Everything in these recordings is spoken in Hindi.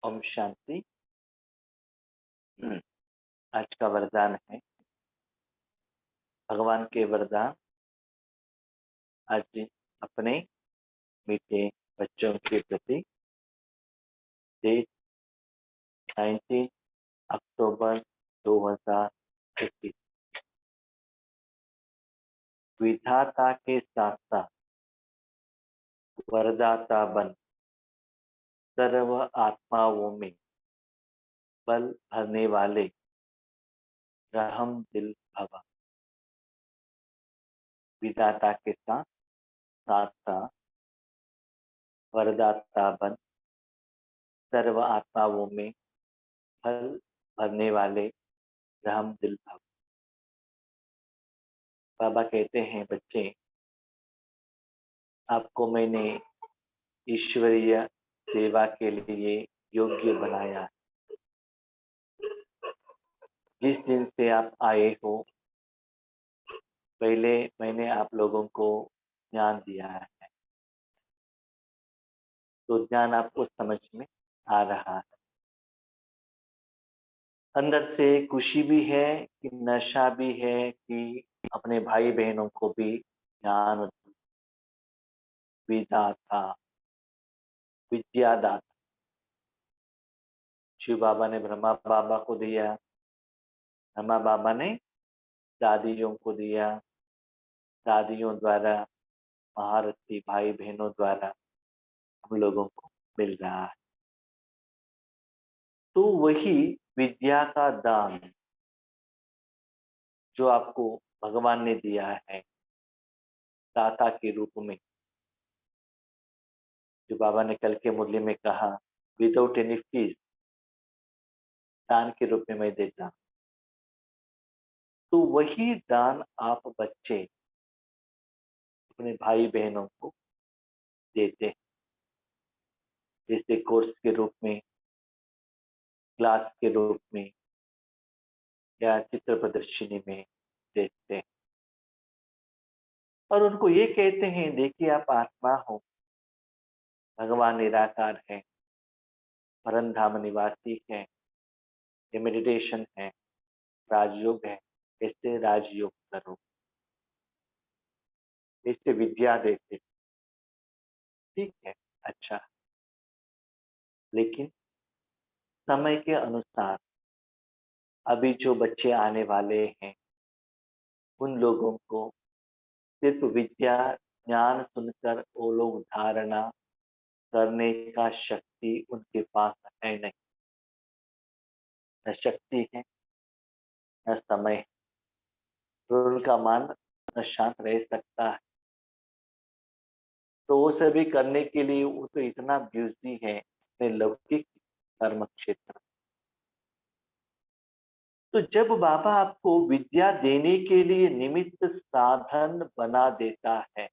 ओम शांति। आज का वरदान है भगवान के वरदान। आज अपने मीठे बच्चों के प्रति डेट 19 अक्टूबर 2021। विधाता के साथ साथ वरदाता बन सर्व आत्माओं में बल भरने वाले रहम दिल भवा। विधाता के साथ साथ वरदाता बन सर्व आत्माओं में बल भरने वाले रहम दिल भवा। बाबा कहते हैं, बच्चे आपको मैंने ईश्वरीय सेवा के लिए योग्य बनाया। जिस दिन से आप आए हो, पहले मैंने आप लोगों को ज्ञान दिया है, तो ज्ञान आपको समझ में आ रहा है। अंदर से खुशी भी है कि नशा भी है कि अपने भाई बहनों को भी ज्ञान विदाता विद्यादाता शिव बाबा ने ब्रह्मा बाबा को दिया, ब्रह्मा बाबा ने दादियों को दिया, दादियों द्वारा महारथी भाई बहनों द्वारा हम लोगों को मिल रहा है। तो वही विद्या का दान जो आपको भगवान ने दिया है दाता के रूप में, जो बाबा ने कल के मुरली में कहा, विदाउट एनी फीस दान के रूप में मैं देता हूं। तो वही दान आप बच्चे अपने भाई बहनों को देते हैं, जैसे कोर्स के रूप में, क्लास के रूप में या चित्र प्रदर्शनी में देते हैं। और उनको ये कहते हैं, देखिए आप आत्मा हो, भगवान निराकार है, परम धाम निवासी है, ये मेडिटेशन है, राजयोग है, ऐसे राजयोग करो, ऐसे विद्या देते। ठीक है, अच्छा, लेकिन समय के अनुसार अभी जो बच्चे आने वाले हैं, उन लोगों को सिर्फ विद्या ज्ञान सुनकर वो लोग धारणा करने का शक्ति उनके पास है नहीं। न शक्ति है, न समय है, तो उनका मन न शांत रह सकता है। तो वो सभी करने के लिए वो तो इतना बिजी है अपने लौकिक कर्म क्षेत्र। तो जब बाबा आपको विद्या देने के लिए निमित्त साधन बना देता है,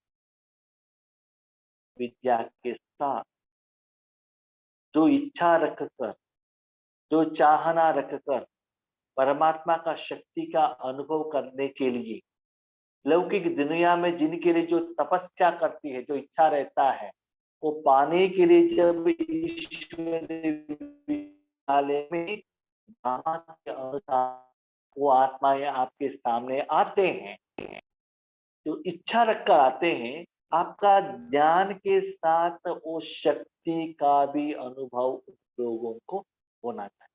विद्या के साथ जो इच्छा रखकर, जो चाहना रखकर परमात्मा का शक्ति का अनुभव करने के लिए लौकिक दुनिया में जिनके लिए जो तपस्या करती है, जो इच्छा रहता है, वो पाने के लिए जब ईश्वर विद्यालय में के अनुसार वो आत्माएं आपके सामने आते हैं, जो इच्छा रखकर आते हैं, आपका ज्ञान के साथ वो शक्ति का भी अनुभव लोगों को होना चाहिए।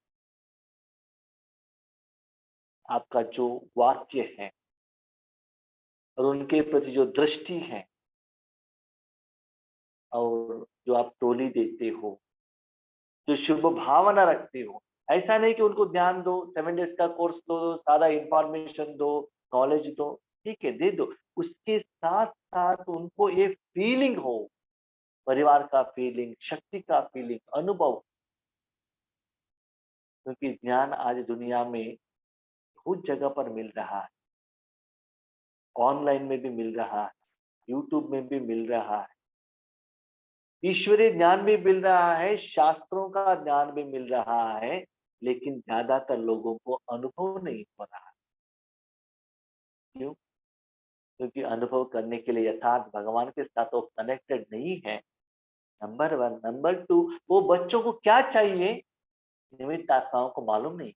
आपका जो वाक्य है और उनके प्रति जो दृष्टि है और जो आप टोली देते हो, जो शुभ भावना रखते हो, ऐसा नहीं कि उनको ध्यान दो, 7 डेज का कोर्स दो, सारा इंफॉर्मेशन दो, नॉलेज दो, ठीक है दे दो। उसके साथ साथ उनको एक फीलिंग हो, परिवार का फीलिंग, शक्ति का फीलिंग, अनुभव। क्योंकि ज्ञान आज दुनिया में बहुत जगह पर मिल रहा है, ऑनलाइन में भी मिल रहा है, यूट्यूब में भी मिल रहा है, ईश्वरीय ज्ञान भी मिल रहा है, शास्त्रों का ज्ञान भी मिल रहा है, लेकिन ज्यादातर लोगों को अनुभव नहीं हो रहा है। क्यों? क्योंकि अनुभव करने के लिए यथार्थ भगवान के साथ वो कनेक्टेड नहीं है, नंबर वन। नंबर टू, वो बच्चों को क्या चाहिए निमित्त आत्माओं को मालूम नहीं,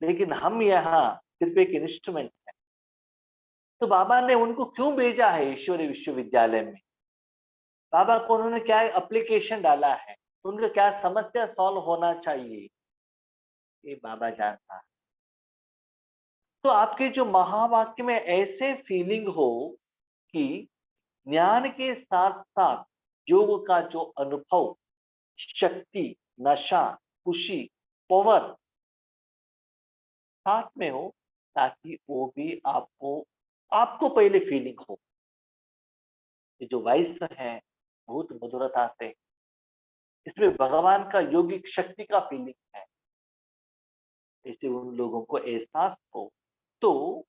लेकिन हम यहाँ सिर्फ एक इंस्ट्रूमेंट है। तो बाबा ने उनको क्यों भेजा है ईश्वरीय विश्वविद्यालय में? बाबा को उन्होंने क्या एप्लीकेशन डाला है, उनका क्या समस्या सॉल्व होना चाहिए, ये बाबा जानता है। तो आपके जो महावाक्य में ऐसे फीलिंग हो कि ज्ञान के साथ साथ योग का जो अनुभव, शक्ति, नशा, खुशी, पावर साथ में हो, ताकि वो भी आपको आपको पहले फीलिंग हो। ये जो वाइस है बहुत मधुरता से, इसमें भगवान का योगिक शक्ति का फीलिंग है, ऐसे उन लोगों को एहसास हो। तो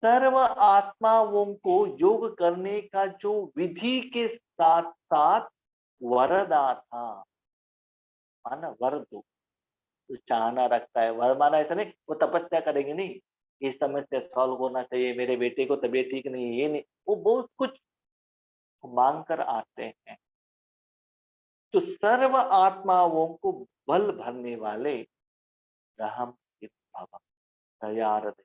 सर्व आत्माओं को योग करने का जो विधि के साथ साथ वरदाता, माना वर दो, तो चाहना रखता है। वर माना ऐसा नहीं वो तपस्या करेंगे, नहीं ये समस्या सॉल्व होना चाहिए, मेरे बेटे को तबीयत ठीक नहीं है, ये नहीं, वो बहुत कुछ मांग कर आते हैं। तो सर्व आत्माओं को बल भरने वाले राम के बाबा तैयार थे।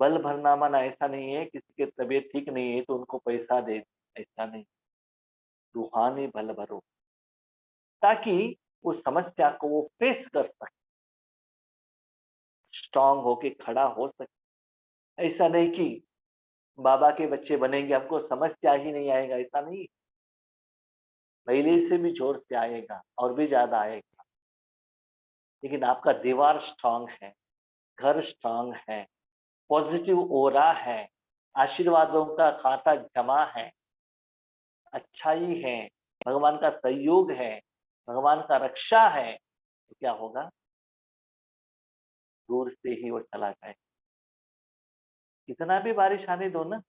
बल भरना माना ऐसा नहीं है किसी की तबीयत ठीक नहीं है तो उनको पैसा दे, ऐसा नहीं। रूहानी बल भरो, ताकि उस समस्या को वो फेस कर सके, स्ट्रांग होके खड़ा हो सके। ऐसा नहीं कि बाबा के बच्चे बनेंगे हमको समस्या ही नहीं आएगा, ऐसा नहीं। पहले से भी जोर से आएगा और भी ज्यादा आएगा, लेकिन आपका दीवार स्ट्रांग है, घर स्ट्रांग है, पॉजिटिव ओरा है, आशीर्वादों का खाता जमा है, अच्छाई है, भगवान का सहयोग है, भगवान का रक्षा है, तो क्या होगा? दूर से ही वो चला जाए। कितना भी बारिश आने दो ना,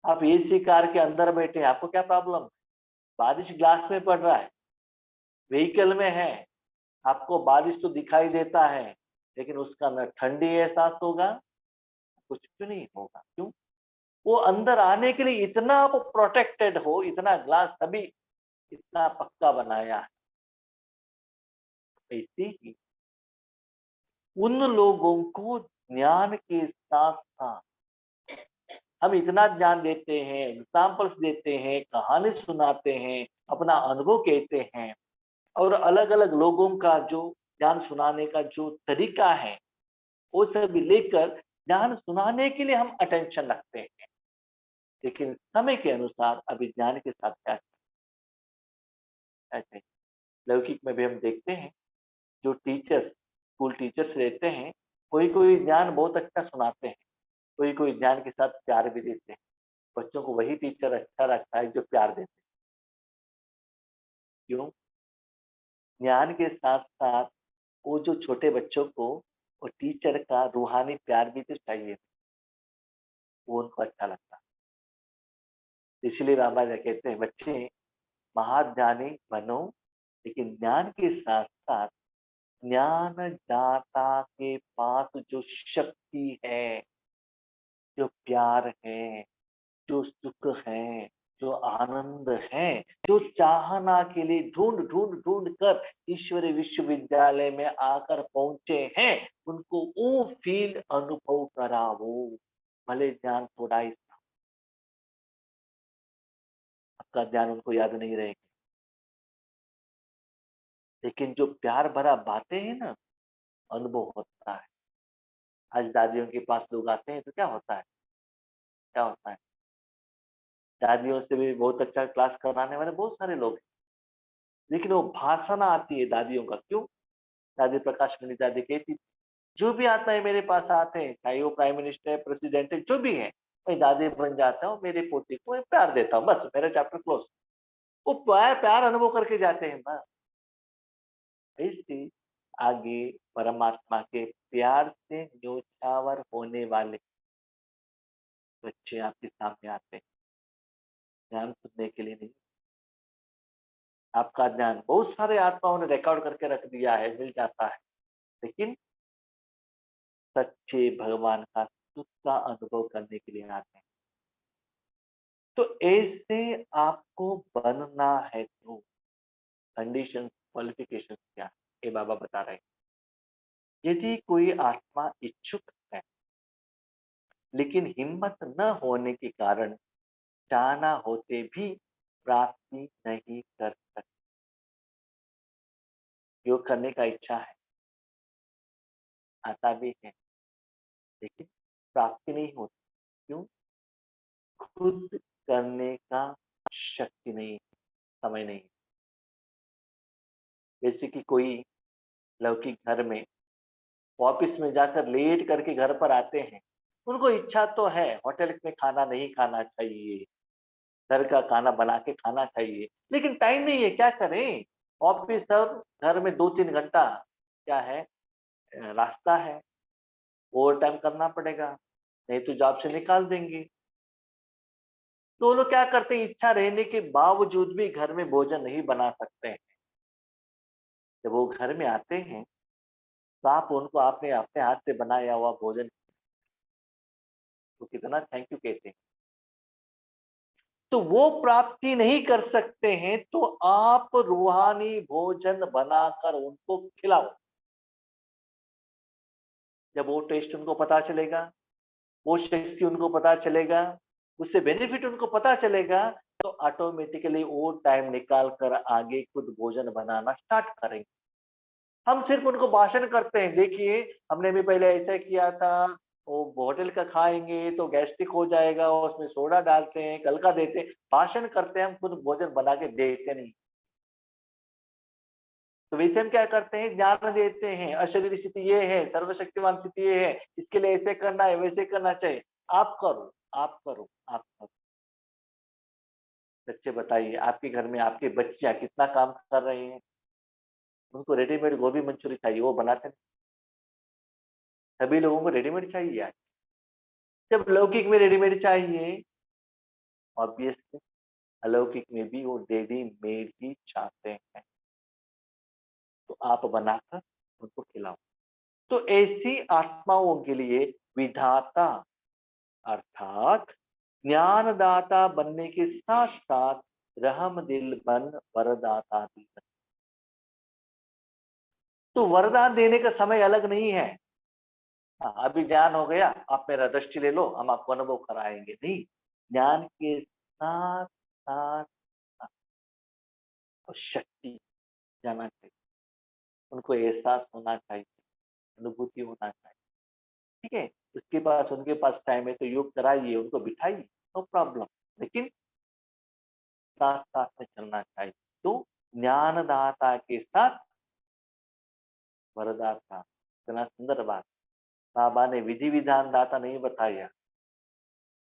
आप एसी कार के अंदर बैठे, आपको क्या प्रॉब्लम? बारिश ग्लास में पड़ रहा है, व्हीकल में है, आपको बारिश तो दिखाई देता है, लेकिन उसका न ठंडी एहसास होगा, कुछ भी नहीं होगा। क्यों? वो अंदर आने के लिए इतना आप प्रोटेक्टेड हो, इतना ग्लास तभी इतना पक्का बनाया है। ऐसे ही उन लोगों को ज्ञान के साथ साथ हम इतना ज्ञान देते हैं, एग्जाम्पल्स देते हैं, कहानी सुनाते हैं, अपना अनुभव कहते हैं, और अलग अलग लोगों का जो ज्ञान सुनाने का जो तरीका है वो सब लेकर ज्ञान सुनाने के लिए हम अटेंशन रखते हैं। लेकिन समय के अनुसार अभी ज्ञान के साथ क्या कहते हैं, लौकिक में भी हम देखते हैं जो टीचर्स, स्कूल टीचर्स रहते हैं, कोई कोई ज्ञान बहुत अच्छा सुनाते हैं, कोई कोई ज्ञान के साथ प्यार भी देते हैं। बच्चों को वही टीचर अच्छा लगता है जो प्यार देते हैं। क्यों? ज्ञान के साथ साथ वो जो छोटे बच्चों को वो टीचर का रूहानी प्यार भी तो चाहिए, वो उनको अच्छा लगता है। इसलिए बाबा जी कहते हैं बच्चे महाज्ञानी बनो, लेकिन ज्ञान के साथ साथ ज्ञान दाता के पास जो शक्ति है, जो प्यार है, जो सुख है, जो आनंद है, जो चाहना के लिए ढूंढ ढूंढ ढूंढ कर ईश्वरीय विश्वविद्यालय में आकर पहुंचे हैं, उनको वो फील अनुभव करावो। भले ज्ञान थोड़ा ही, आपका ज्ञान उनको याद नहीं रहेगा, लेकिन जो प्यार भरा बातें हैं ना, अनुभव होता है। आज दादियों के पास लोग आते हैं तो क्या होता है, क्या होता है? दादियों से भी बहुत अच्छा क्लास कराने वाले बहुत सारे लोग हैं, लेकिन वो भाषण आती है दादियों का। क्यों? दादी प्रकाश मणि दादी कहती, जो भी आता है मेरे पास आते हैं, चाहे वो प्राइम मिनिस्टर है, प्रेसिडेंट है, जो भी है, मैं दादी बन जाता हूँ, मेरे पोते को मैं प्यार देता हूँ, बस मेरा चैप्टर क्लोज। वो प्यार प्यार अनुभव करके जाते हैं बस। ऐसे आगे परमात्मा के प्यार से न्योछावर होने वाले बच्चे आपके सामने आते हैं, ज्ञान सुनने के लिए नहीं। आपका ज्ञान बहुत सारे आत्माओं ने रिकॉर्ड करके रख दिया है, मिल जाता है, लेकिन सच्चे भगवान का सुख का अनुभव करने के लिए आते हैं। तो ऐसे आपको बनना है तो कंडीशन क्वालिफिकेशन क्या है? ये बाबा बता रहे हैं। यदि कोई आत्मा इच्छुक है लेकिन हिम्मत न होने के कारण चाहना होते भी प्राप्ति नहीं कर सकते। योग करने का इच्छा है, आता भी है, लेकिन प्राप्ति नहीं होती। क्यों? खुद करने का शक्ति नहीं, समय नहीं। जैसे कि कोई लौकिक घर में ऑफिस में जाकर लेट करके घर पर आते हैं, उनको इच्छा तो है होटल में खाना नहीं खाना चाहिए, घर का खाना बना के खाना चाहिए, लेकिन टाइम नहीं है, क्या करें? ऑफिस और घर में 2-3 घंटा क्या है रास्ता है, ओवर टाइम करना पड़ेगा, नहीं तो जॉब से निकाल देंगे। तो वो लोग क्या करते हैं, इच्छा रहने के बावजूद भी घर में भोजन नहीं बना सकते हैं। जब वो घर में आते हैं, तो आप उनको आपने अपने हाथ से बनाया हुआ भोजन तो कितना थैंक यू कहते हैं। तो वो प्राप्ति नहीं कर सकते हैं, तो आप रूहानी भोजन बनाकर उनको खिलाओ। जब वो टेस्ट उनको पता चलेगा, वो शक्ति उनको पता चलेगा, उससे बेनिफिट उनको पता चलेगा, तो ऑटोमेटिकली वो टाइम निकाल कर आगे खुद भोजन बनाना स्टार्ट करेंगे। हम सिर्फ उनको भाषण करते हैं, देखिए हमने भी पहले ऐसा किया था, वो होटल का खाएंगे तो गैस्ट्रिक हो जाएगा, उसमें सोडा डालते हैं, कल का देते हैं, भाषण करते हैं, हम खुद भोजन बना के देते नहीं। तो वैसे हम क्या करते हैं, ज्ञान देते हैं, अशरीरी स्थिति ये है, सर्वशक्तिमान स्थिति ये है, इसके लिए ऐसे करना है, वैसे करना चाहिए। आप करो, आप करो, आप करो। बच्चे बताइए, आपके घर में आपके बच्चियां कितना काम कर रहे हैं? उनको रेडीमेड गोभी मंचूरी चाहिए, वो बनाते नहीं। सभी लोगों को रेडीमेड चाहिए आज। जब लौकिक में रेडीमेड चाहिए, ऑब्वियसली अलौकिक में भी वो रेडीमेड ही चाहते हैं। तो आप बनाकर उनको खिलाओ। तो ऐसी आत्माओं के लिए विधाता अर्थात ज्ञानदाता बनने के साथ साथ रहम दिल बन वरदाता भी बन। तो वरदान देने का समय अलग नहीं है। हाँ, अभी ज्ञान हो गया, आप मेरा दृष्टि ले लो, हम आपको अनुभव कराएंगे, नहीं। ज्ञान के साथ साथ शक्ति जाना चाहिए, उनको एहसास होना चाहिए, अनुभूति होना चाहिए। ठीक है, उसके पास उनके पास टाइम है तो योग कराइए, उनको बिठाइए, नो प्रॉब्लम, लेकिन साथ साथ में चलना चाहिए। तो ज्ञानदाता के साथ वरदाता, इतना सुंदर बात। बाबा ने विधि विधान दाता नहीं बताया,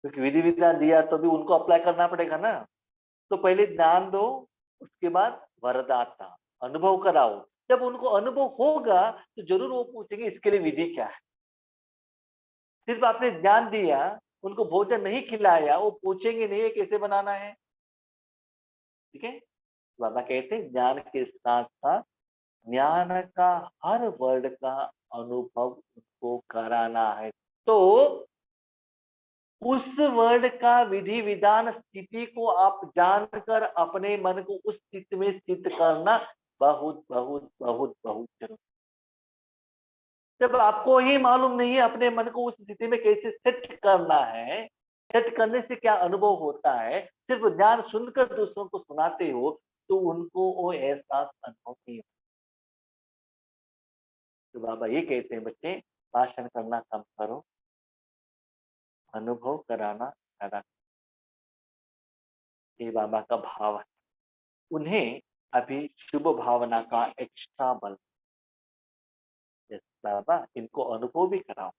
क्योंकि विधि विधान दिया तो भी उनको अप्लाई करना पड़ेगा ना। तो पहले ज्ञान दो, उसके बाद वरदाता, अनुभव कराओ। जब उनको अनुभव होगा तो जरूर वो पूछेंगे इसके लिए विधि क्या है। सिर्फ आपने ज्ञान दिया, उनको भोजन नहीं खिलाया, वो पूछेंगे नहीं ये कैसे बनाना है। ठीक है, बाबा कहते हैं ज्ञान के साथ साथ ज्ञान का हर वर्ड का अनुभव उसको कराना है। तो उस वर्ड का विधि विधान स्थिति को आप जानकर अपने मन को उस स्थिति में स्थित करना बहुत बहुत बहुत बहुत जरूरी। जब आपको ही मालूम नहीं है अपने मन को उस स्थिति में कैसे सेट करना है, सेट करने से क्या अनुभव होता है, सिर्फ ज्ञान सुनकर दूसरों को सुनाते हो तो उनको वो एहसास अनुभव नहीं होता। तो बाबा ये कहते हैं बच्चे, भाषण करना कम करो, अनुभव कराना ज्यादा। ये बाबा का भाव है। उन्हें अभी शुभ भावना का एक्स्ट्रा बल। यस बाबा, इनको अनुभव भी कराओ,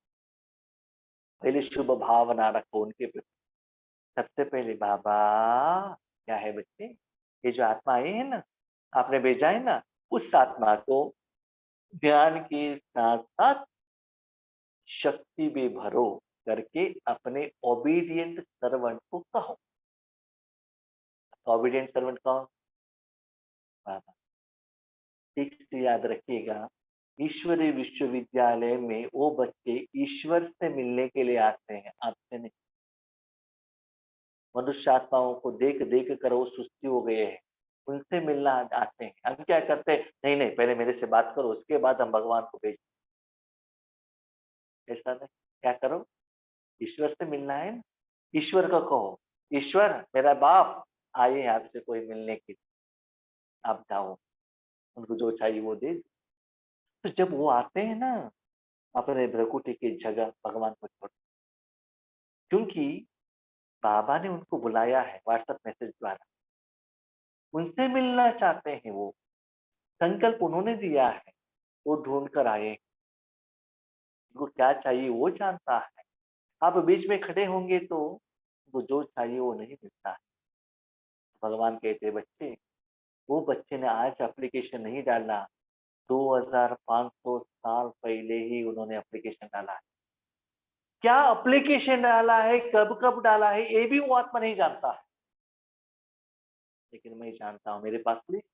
पहले शुभ भावना रखो उनके प्रति। सबसे पहले बाबा क्या है बच्चे, ये जो आत्मा आई है ना, आपने भेजा है ना, उस आत्मा को ज्ञान के साथ साथ शक्ति भी भरो करके अपने ओबीडियंट सर्वेंट को कहो। ओबीडियंट सर्वेंट कौन? बाबा। ठीक से याद रखिएगा, ईश्वरीय विश्वविद्यालय में वो बच्चे ईश्वर से मिलने के लिए आते हैं, आपसे नहीं। मनुष्य आत्माओं को देख देख कर वो सुस्ती हो गए हैं, उनसे मिलना आते हैं। हम क्या करते हैं, नहीं नहीं पहले मेरे से बात करो उसके बाद हम भगवान को भेज। ऐसा नहीं, क्या करो, ईश्वर से मिलना है ना, ईश्वर को कहो, ईश्वर मेरा बाप आए हैं आपसे कोई मिलने के लिए, आप जाओ, उनको जो चाहिए वो दे। तो जब वो आते हैं ना अपने भ्रकुटी की जगह भगवान को छोड़, क्योंकि बाबा ने उनको बुलाया है व्हाट्सएप मैसेज द्वारा, उनसे मिलना चाहते हैं वो, संकल्प उन्होंने दिया है, वो ढूंढ कर आए, उनको क्या चाहिए वो जानता है। आप बीच में खड़े होंगे तो वो जो चाहिए वो नहीं मिलता है। भगवान कहते बच्चे, वो बच्चे ने आज एप्लीकेशन नहीं डाला, 2500 साल पहले ही उन्होंने एप्लीकेशन डाला है। क्या एप्लीकेशन डाला है, कब कब डाला है, ये भी वो आत्मा नहीं जानता है, लेकिन मैं जानता हूं मेरे पास लिस्ट।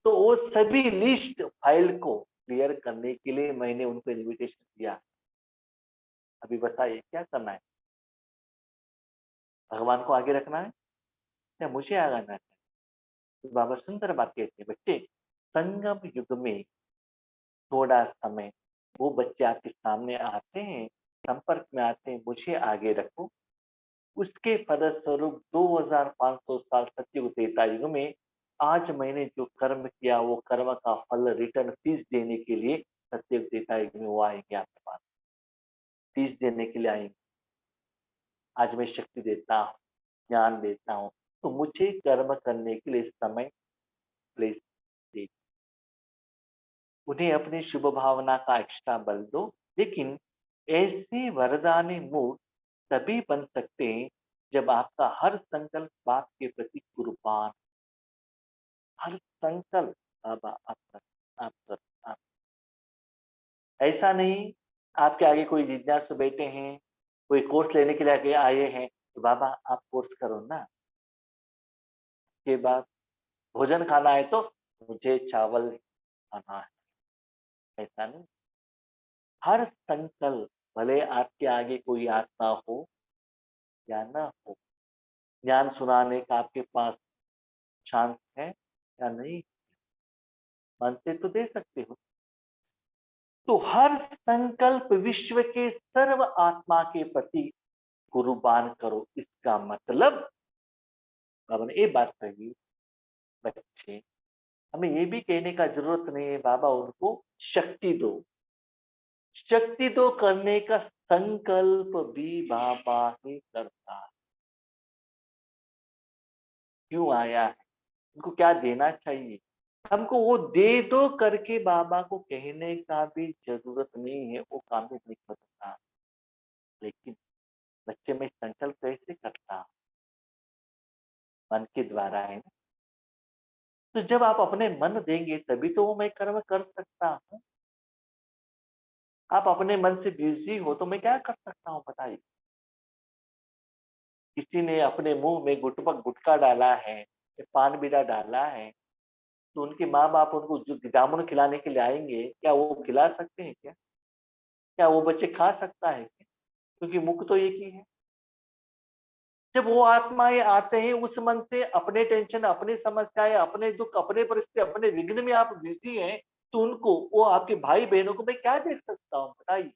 तो वो सभी लिस्ट फाइल को क्लियर करने के लिए मैंने उनको इनविटेशन दिया। अभी बताइए क्या करना है, भगवान को आगे रखना है या मुझे आगे आना है? तो बाबा सुंदर बात कहते हैं, बच्चे संगम युग में थोड़ा समय वो बच्चे आपके सामने आते हैं, संपर्क में आते हैं, मुझे आगे रखो। उसके फलस्वरूप 2500 साल सत्युग त्रेता युग में आज मैंने जो कर्म किया वो कर्म का फल रिटर्न फीस देने के लिए सत्युग त्रेता युग में वो आएंगे आपके पास, फीस देने के लिए आएंगे। आज मैं शक्ति देता हूँ, ज्ञान देता हूँ, तो मुझे कर्म करने के लिए समय प्लेस दे। उन्हें अपनी शुभ भावना का एक्स्ट्रा बल दो, लेकिन ऐसे वरदानी मूड तभी बन सकते हैं जब आपका हर संकल्प बाप के प्रति कुर्बान, हर संकल्प बाबा आपका, आपका, आप। ऐसा नहीं आपके आगे कोई जिज्ञासु बैठे हैं, कोई कोर्स लेने के लिए आगे आए हैं, तो बाबा आप कोर्स करो ना, के बाद भोजन खाना है तो मुझे चावल खाना है, ऐसा नहीं। हर संकल्प भले आपके आगे कोई आत्मा हो या ना हो, ज्ञान सुनाने का आपके पास चांस है या नहीं, मानते तो दे सकते हो। तो हर संकल्प विश्व के सर्व आत्मा के प्रति कुर्बान करो, इसका मतलब बाबा ने ये बात कही, बच्चे हमें ये भी कहने का जरूरत नहीं है बाबा उनको शक्ति दो, शक्ति दो करने का संकल्प भी बाबा ही करता है। क्यों आया है, उनको क्या देना चाहिए, हमको वो दे दो करके बाबा को कहने का भी जरूरत नहीं है, वो काम भी नहीं करता। लेकिन बच्चे में संकल्प कैसे करता, मन के द्वारा है ना। तो जब आप अपने मन देंगे तभी तो वो मैं कर्म कर सकता हूँ। आप अपने मन से बिजी हो तो मैं क्या कर सकता हूँ बताइए। किसी ने अपने मुंह में गुटपक गुटखा डाला है, पान बीड़ा डाला है, तो उनके माँ बाप उनको जो जामुन खिलाने के लिए आएंगे, क्या वो खिला सकते हैं क्या? क्या वो बच्चे खा सकता है क्या? क्योंकि मुख तो एक ही है। जब वो आत्माएं आते हैं उस मन से अपने टेंशन, अपनी समस्याएं, अपने दुख, अपने परिस्थिति, अपने विघ्न में आप बिजी हैं, तो उनको, वो आपके भाई बहनों को मैं क्या दे सकता हूँ बताइए।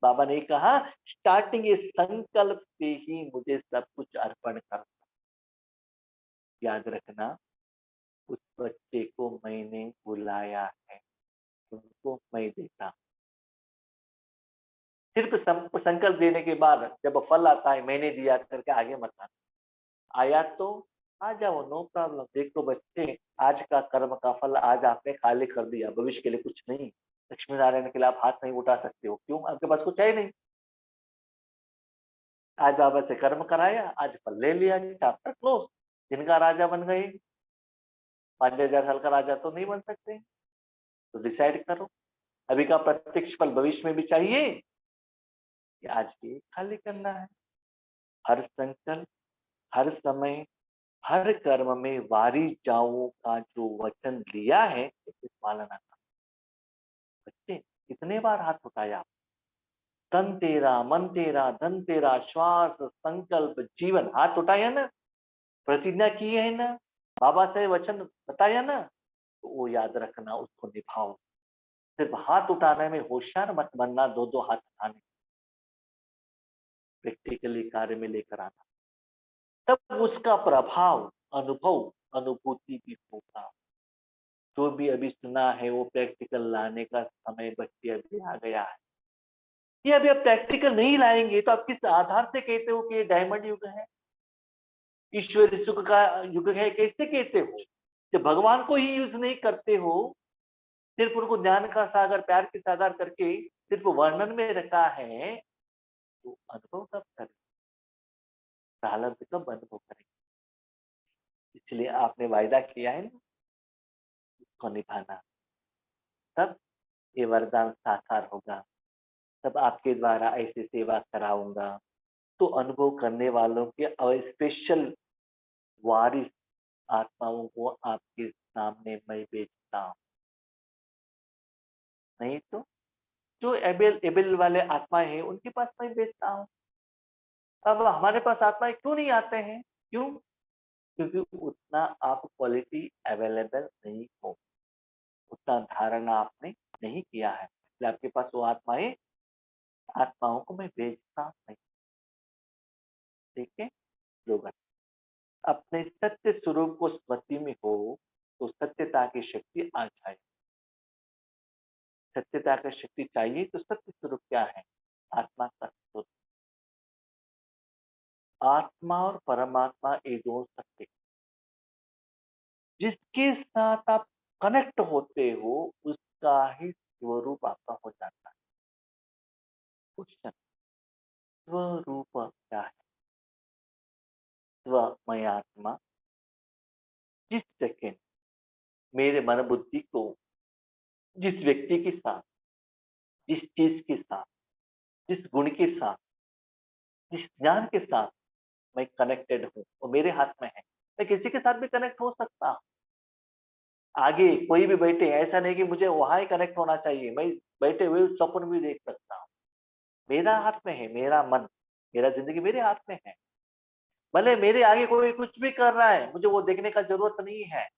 बाबा ने कहा स्टार्टिंग इस संकल्प से ही मुझे सब कुछ अर्पण कर। याद रखना, उस बच्चे को मैंने बुलाया है, उनको मैं देता। सिर्फ संकल्प देने के बाद जब फल आता है मैंने दिया करके आगे मत आना। आया तो आ जाओ, नो प्रॉब्लम। देखो बच्चे, आज का कर्म का फल आज आपने खाली कर दिया, भविष्य के लिए कुछ नहीं। लक्ष्मी नारायण के लिए आप हाथ नहीं उठा सकते हो, क्यों? आपके पास कुछ है नहीं। आज बाबा से कर्म कराया, आज फल ले लिया, चैप्टर क्लोज। जिनका राजा बन गए, 5000 साल का राजा तो नहीं बन सकते। तो डिसाइड करो, अभी का प्रत्यक्ष फल भविष्य में भी चाहिए या आज भी खाली करना है। हर संकल्प, हर समय, हर कर्म में वारी जाओ का जो वचन लिया है उसे पालना। बच्चे कितने बार हाथ उठाया, तन तेरा, मन तेरा, धन तेरा, श्वास, संकल्प, जीवन, हाथ उठाया ना, प्रतिज्ञा की है ना, बाबा से वचन बताया ना, तो वो याद रखना, उसको निभाओ। सिर्फ हाथ उठाने में होशियार मत बनना, दो दो हाथ उठाने, प्रैक्टिकली कार्य में लेकर आना, तब उसका प्रभाव, अनुभव, अनुभूति भी होगा। जो भी अभी सुना है वो प्रैक्टिकल लाने का समय बच्चे अभी आ गया है। ये अभी आप प्रैक्टिकल नहीं लाएंगे तो आप किस आधार से कहते हो कि ये डायमंड युग है, ईश्वर सुख का युग है, कैसे कहते हो? जब भगवान को ही यूज नहीं करते हो, सिर्फ उनको ज्ञान का सागर, प्यार के सागर करके सिर्फ वर्णन में रखा है, तो अनुभव कब करें, प्रारब्ध कब अनुभव करें? इसलिए आपने वायदा किया है ना, उसको निभाना, तब ये वरदान साकार होगा, तब आपके द्वारा ऐसी सेवा कराऊंगा, तो अनुभव करने वालों के और स्पेशल वारिस आत्माओं को आपके सामने मैं बेचता हूं। नहीं तो जो एबेल एबेल वाले आत्माएं हैं उनके पास मैं बेचता हूँ। अब हमारे पास आत्माएं क्यों नहीं आते हैं? क्यों? क्योंकि उतना आप क्वालिटी अवेलेबल नहीं हो, उतना धारणा आपने नहीं किया है, इसलिए आपके पास वो आत्माएं, आत्माओं को मैं बेचता नहीं। ठीक है लोग, अपने सत्य स्वरूप को स्मृति में हो तो सत्यता की शक्ति आ जाए। सत्यता की शक्ति चाहिए तो सत्य स्वरूप क्या है? आत्मा का स्वरूप। आत्मा और परमात्मा ये दो सत्य, जिसके साथ आप कनेक्ट होते हो उसका ही स्वरूप आपका हो जाता है। क्वेश्चन, स्वरूप क्या है? स्वमय आत्मा जिस सेकेंड मेरे मन बुद्धि को जिस व्यक्ति के साथ, जिस चीज के साथ, जिस गुण के साथ, जिस ज्ञान के साथ मैं कनेक्टेड हूँ वो मेरे हाथ में है। मैं किसी के साथ भी कनेक्ट हो सकता हूँ, आगे कोई भी बैठे, ऐसा नहीं कि मुझे वहां ही कनेक्ट होना चाहिए, मैं बैठे हुए सपन भी देख सकता हूँ। मेरा हाथ में है, मेरा मन, मेरा जिंदगी मेरे हाथ में है। भले मेरे आगे कोई कुछ भी कर रहा है, मुझे वो देखने का जरूरत नहीं है,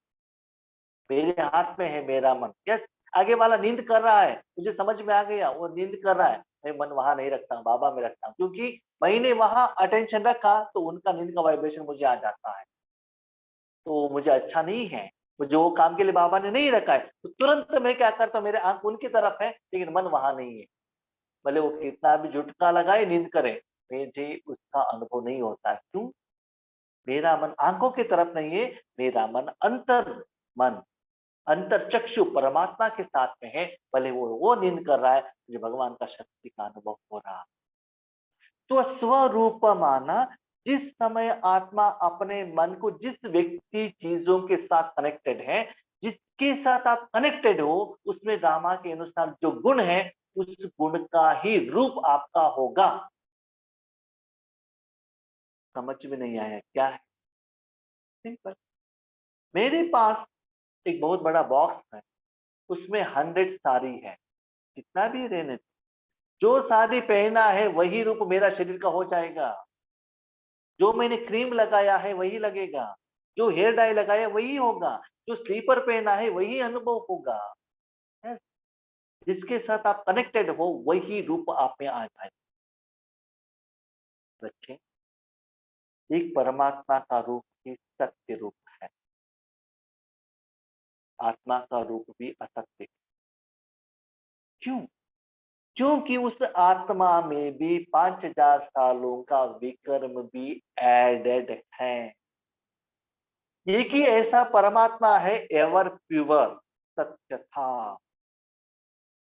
मेरे हाथ में है मेरा मन। यस, आगे वाला नींद कर रहा है, मुझे समझ में आ गया वो नींद कर रहा है, मैं मन वहां नहीं रखता हूँ, बाबा में रखता हूँ, क्योंकि मैंने वहां अटेंशन रखा तो उनका नींद का वाइब्रेशन मुझे आ जाता है, तो मुझे अच्छा नहीं है। मुझे वो काम के लिए बाबा ने नहीं रखा है, तो तुरंत मैं क्या करता हूँ, मेरे आंख उनकी तरफ है लेकिन मन वहां नहीं है। भले वो कितना भी झुटका लगाए, नींद करे, मुझे उसका अनुभव नहीं होता। क्यों? मेरा मन आंखों की तरफ नहीं है, मेरा मन अंतर, मन अंतर चक्षु परमात्मा के साथ में है। भले वो नींद कर रहा है, मुझे भगवान का शक्ति का अनुभव हो रहा है। तो स्वरूप माना, जिस समय आत्मा अपने मन को जिस व्यक्ति चीजों के साथ कनेक्टेड है, जिसके साथ आप कनेक्टेड हो, उसमें रामा के अनुसार जो गुण है उस गुण का ही रूप आपका होगा। समझ में नहीं आया क्या है? सिंपल। मेरे पास एक बहुत बड़ा बॉक्स है, उसमें 100 साड़ी है, कितना भी रहने दो। जो साड़ी पहना है वही रूप मेरा शरीर का हो जाएगा, जो मैंने क्रीम लगाया है वही लगेगा, जो हेयर डाई लगाया वही होगा, जो स्लीपर पहना है वही अनुभव होगा। Yes, जिसके साथ आप कनेक्टेड हो वही रूप आप में आ जाए। बच्चे, एक परमात्मा का रूप ही सत्य रूप है, आत्मा का रूप भी असत्य। क्यों? क्योंकि उस आत्मा में भी 5000 सालों का विक्रम भी एडेड है। एक ही ऐसा परमात्मा है, एवर प्योर सत्य था,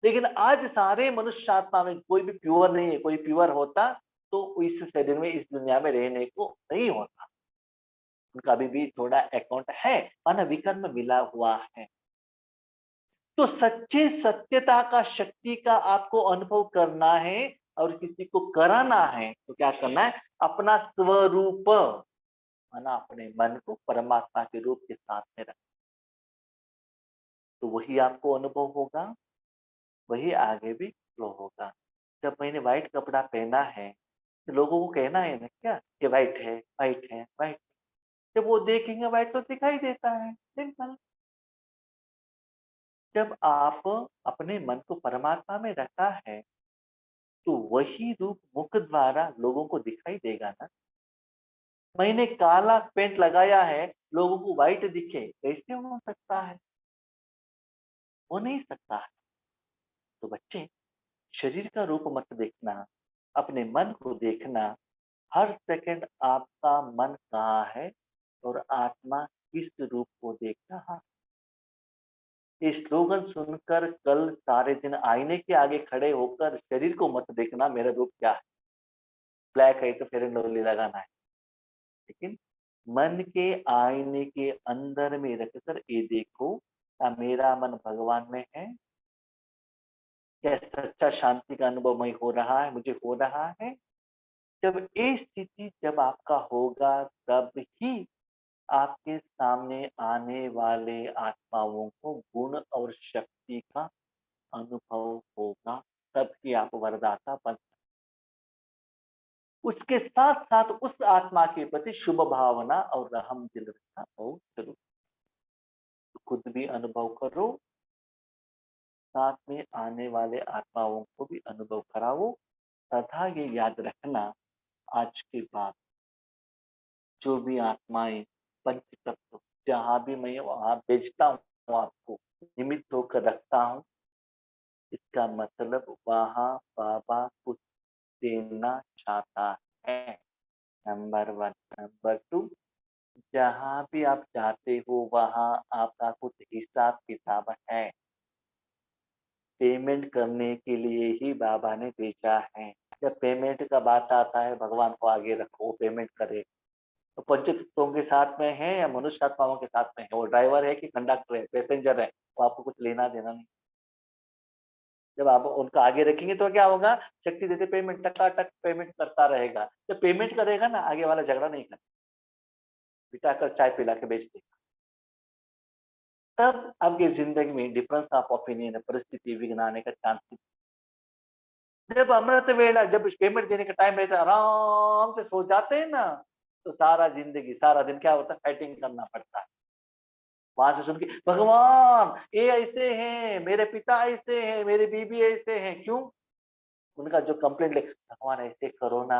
लेकिन आज सारे मनुष्य आत्मा में कोई भी प्योर नहीं है। कोई प्योर होता तो इस शरीर में, इस दुनिया में रहने को नहीं होता। उनका अभी भी थोड़ा अकाउंट है, माना विकर्म मिला हुआ है। तो सच्चे सत्यता का, शक्ति का आपको अनुभव करना है और किसी को कराना है तो क्या करना है? अपना स्वरूप, माना अपने मन को परमात्मा के रूप के साथ में रख, तो वही आपको अनुभव होगा, वही आगे भी फ्लो होगा। जब मैंने व्हाइट कपड़ा पहना है, तो लोगों को कहना है ना क्या कि व्हाइट है, व्हाइट है, व्हाइट। जब वो देखेंगे व्हाइट तो दिखाई देता है, सिंपल। जब आप अपने मन को परमात्मा में रखा है, तो वही रूप मुख द्वारा लोगों को दिखाई देगा ना। मैंने काला पेंट लगाया है, लोगों को व्हाइट दिखे, कैसे हो सकता है? हो नहीं सकता है। तो बच्चे, शरीर का रूप मत देखना, अपने मन को देखना। हर सेकंड आपका मन कहाँ है और आत्मा किस रूप को देख रहा। ये स्लोगन सुनकर कल सारे दिन आईने के आगे खड़े होकर शरीर को मत देखना, मेरा रूप क्या है, ब्लैक है तो फेयर एंड लवली लगाना है। लेकिन मन के आईने के अंदर में रखकर ये देखो, क्या मेरा मन भगवान में है? क्या सच्चा शांति का अनुभव मैं हो रहा है, मुझे हो रहा है? जब ये स्थिति जब आपका होगा, तब ही आपके सामने आने वाले आत्माओं को गुण और शक्ति का अनुभव होगा, तब ही आप वरदाता बन। उसके साथ साथ उस आत्मा के प्रति शुभ भावना और रहम दिल रखना बहुत जरूरी। तो खुद भी अनुभव करो, साथ में आने वाले आत्माओं को भी अनुभव कराओ। तथा ये याद रखना, आज के बाद जो भी आत्माएं पंच तत्व जहां भी मैं वहां भेजता हूँ, आपको निमित्त होकर रखता हूँ। इसका मतलब वहां बाबा कुछ देना चाहता है, नंबर वन। नंबर टू, जहां भी आप जाते हो वहां आपका कुछ हिसाब किताब है, पेमेंट करने के लिए ही बाबा ने भेजा है। जब पेमेंट का बात आता है, भगवान को आगे रखो, पेमेंट करे। तो पंचतत्वों के साथ में है या मनुष्य आत्माओं के साथ में है, वो ड्राइवर है कि कंडक्टर है, पैसेंजर है, वो आपको कुछ लेना देना नहीं। जब आप उनका आगे रखेंगे तो क्या होगा, शक्ति देते पेमेंट टक पेमेंट करता रहेगा। जब पेमेंट करेगा ना, आगे वाला झगड़ा नहीं करेगा, बिठा कर चाय पिला के बेच देगा। तब आपकी जिंदगी में डिफरेंस ऑफ ओपिनियन, परिस्थिति विघ्न आने का चांस। जब अमृत वेला, जब पेमेंट देने का टाइम रहता है, आराम से सो जाते हैं ना, तो सारा जिंदगी सारा दिन क्या होता है, फाइटिंग करना पड़ता है। वहां से सुन के भगवान ये ऐसे हैं, मेरे पिता ऐसे हैं, मेरे बीबी ऐसे हैं, क्यों? उनका जो कंप्लेंट ले, भगवान ऐसे करो ना,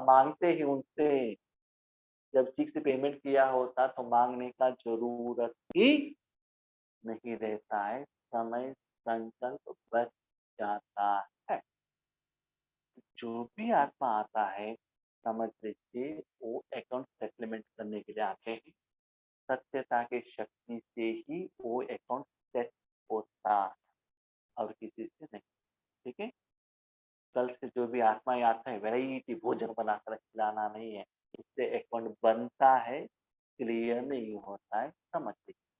मांगते ही उनसे। जब ठीक से पेमेंट किया होता तो मांगने का जरूरत ही नहीं रहता है, समय संकल्प बच जाता है। जो भी आत्मा आता है, समझ लीजिए वो अकाउंट सेटलमेंट करने के लिए आते हैं। सत्यता के शक्ति से ही वो अकाउंट सेट होता है, और किसी से नहीं। ठीक है? कल से जो भी आत्माएं आता है, वैरायटी भोजन बनाकर खिलाना नहीं है, इससे अकाउंट बनता है, क्लियर नहीं होता है, समझ लीजिए।